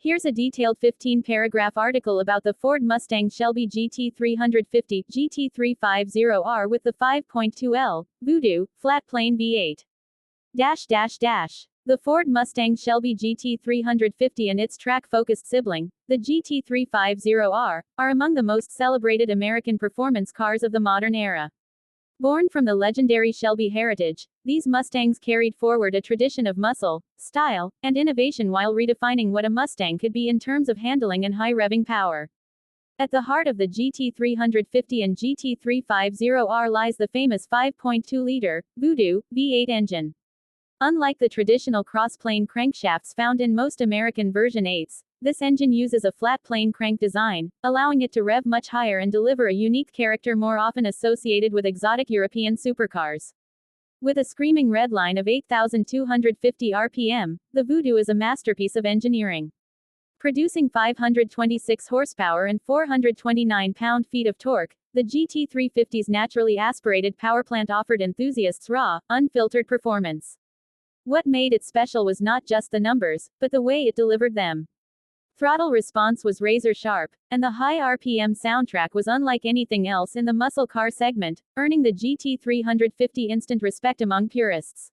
Here's a detailed 15-paragraph article about the Ford Mustang Shelby GT350 GT350R with the 5.2L Voodoo flat plane V8. The Ford Mustang Shelby GT350 and its track-focused sibling, the GT350R, are among the most celebrated American performance cars of the modern era. Born from the legendary Shelby heritage, these Mustangs carried forward a tradition of muscle, style, and innovation while redefining what a Mustang could be in terms of handling and high revving power. At the heart of the GT350 and GT350R lies the famous 5.2-liter Voodoo V8 engine. Unlike the traditional cross-plane crankshafts found in most American version 8s, this engine uses a flat plane crank design, allowing it to rev much higher and deliver a unique character more often associated with exotic European supercars. With a screaming redline of 8,250 RPM, the Voodoo is a masterpiece of engineering. Producing 526 horsepower and 429 pound-feet of torque, the GT350's naturally aspirated powerplant offered enthusiasts raw, unfiltered performance. What made it special was not just the numbers, but the way it delivered them. Throttle response was razor-sharp, and the high RPM soundtrack was unlike anything else in the muscle car segment, earning the GT350 instant respect among purists.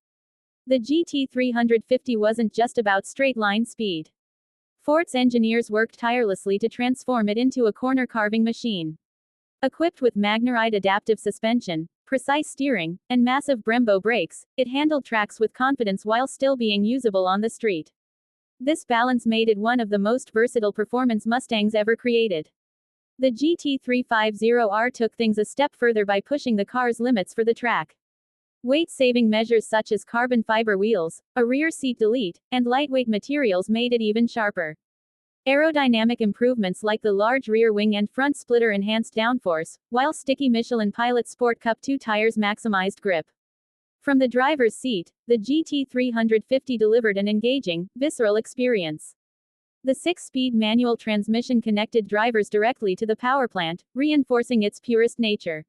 The GT350 wasn't just about straight-line speed. Ford's engineers worked tirelessly to transform it into a corner-carving machine. Equipped with Magnaride adaptive suspension, precise steering, and massive Brembo brakes, it handled tracks with confidence while still being usable on the street. This balance made it one of the most versatile performance Mustangs ever created. The GT350R took things a step further by pushing the car's limits for the track. Weight-saving measures such as carbon fiber wheels, a rear seat delete, and lightweight materials made it even sharper. Aerodynamic improvements like the large rear wing and front splitter enhanced downforce, while sticky Michelin Pilot Sport Cup 2 tires maximized grip. From the driver's seat, the GT350 delivered an engaging, visceral experience. The 6-speed manual transmission connected drivers directly to the powerplant, reinforcing its purest nature.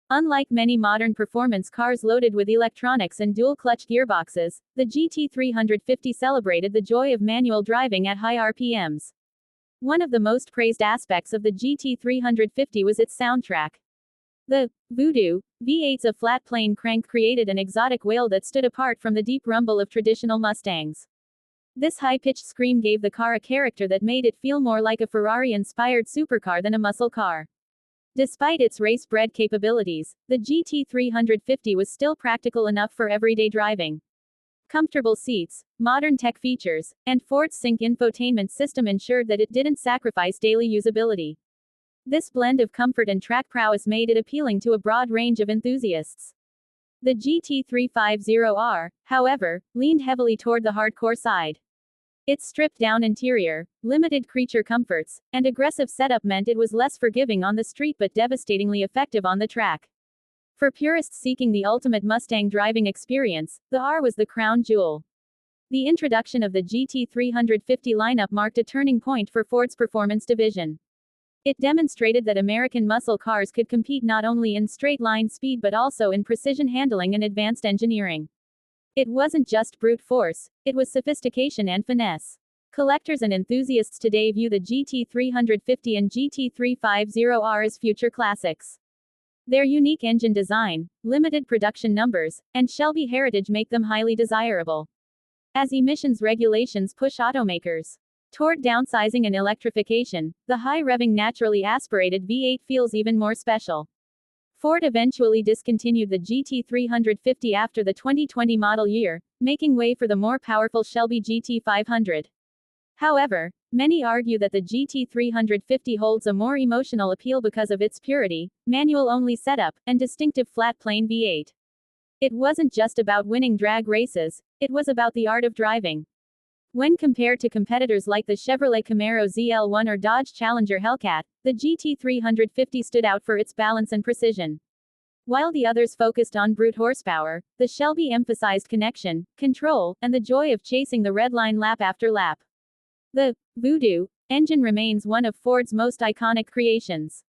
Unlike many modern performance cars loaded with electronics and dual-clutch gearboxes, the GT350 celebrated the joy of manual driving at high RPMs. One of the most praised aspects of the GT350 was its soundtrack. The Voodoo V8's flat plane crank created an exotic wail that stood apart from the deep rumble of traditional Mustangs. This high-pitched scream gave the car a character that made it feel more like a Ferrari-inspired supercar than a muscle car. Despite its race-bred capabilities, the GT350 was still practical enough for everyday driving. Comfortable seats, modern tech features, and Ford's Sync infotainment system ensured that it didn't sacrifice daily usability. This blend of comfort and track prowess made it appealing to a broad range of enthusiasts. The GT350R, however, leaned heavily toward the hardcore side. Its stripped-down interior, limited creature comforts, and aggressive setup meant it was less forgiving on the street but devastatingly effective on the track. For purists seeking the ultimate Mustang driving experience, the R was the crown jewel. The introduction of the GT350 lineup marked a turning point for Ford's performance division. It demonstrated that American muscle cars could compete not only in straight-line speed but also in precision handling and advanced engineering. It wasn't just brute force, it was sophistication and finesse. Collectors and enthusiasts today view the GT350 and GT350R as future classics. Their unique engine design, limited production numbers, and Shelby heritage make them highly desirable. As emissions regulations push automakers toward downsizing and electrification, the high-revving naturally aspirated V8 feels even more special. Ford eventually discontinued the GT350 after the 2020 model year, making way for the more powerful Shelby GT500. However, many argue that the GT350 holds a more emotional appeal because of its purity, manual-only setup, and distinctive flat-plane V8. It wasn't just about winning drag races, it was about the art of driving. When compared to competitors like the Chevrolet Camaro ZL1 or Dodge Challenger Hellcat, the GT350 stood out for its balance and precision. While the others focused on brute horsepower, the Shelby emphasized connection, control, and the joy of chasing the red line lap after lap. The Voodoo engine remains one of Ford's most iconic creations.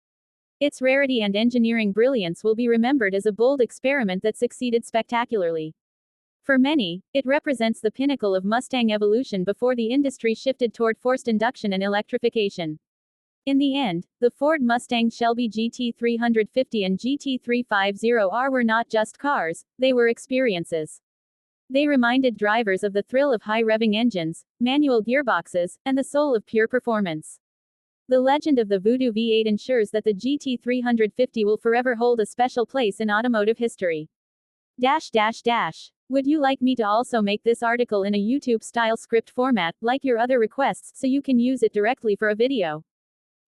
Its rarity and engineering brilliance will be remembered as a bold experiment that succeeded spectacularly. For many, it represents the pinnacle of Mustang evolution before the industry shifted toward forced induction and electrification. In the end, the Ford Mustang Shelby GT350 and GT350R were not just cars, they were experiences. They reminded drivers of the thrill of high-revving engines, manual gearboxes, and the soul of pure performance. The legend of the Voodoo V8 ensures that the GT350 will forever hold a special place in automotive history. Would you like me to also make this article in a YouTube-style script format, like your other requests, so you can use it directly for a video?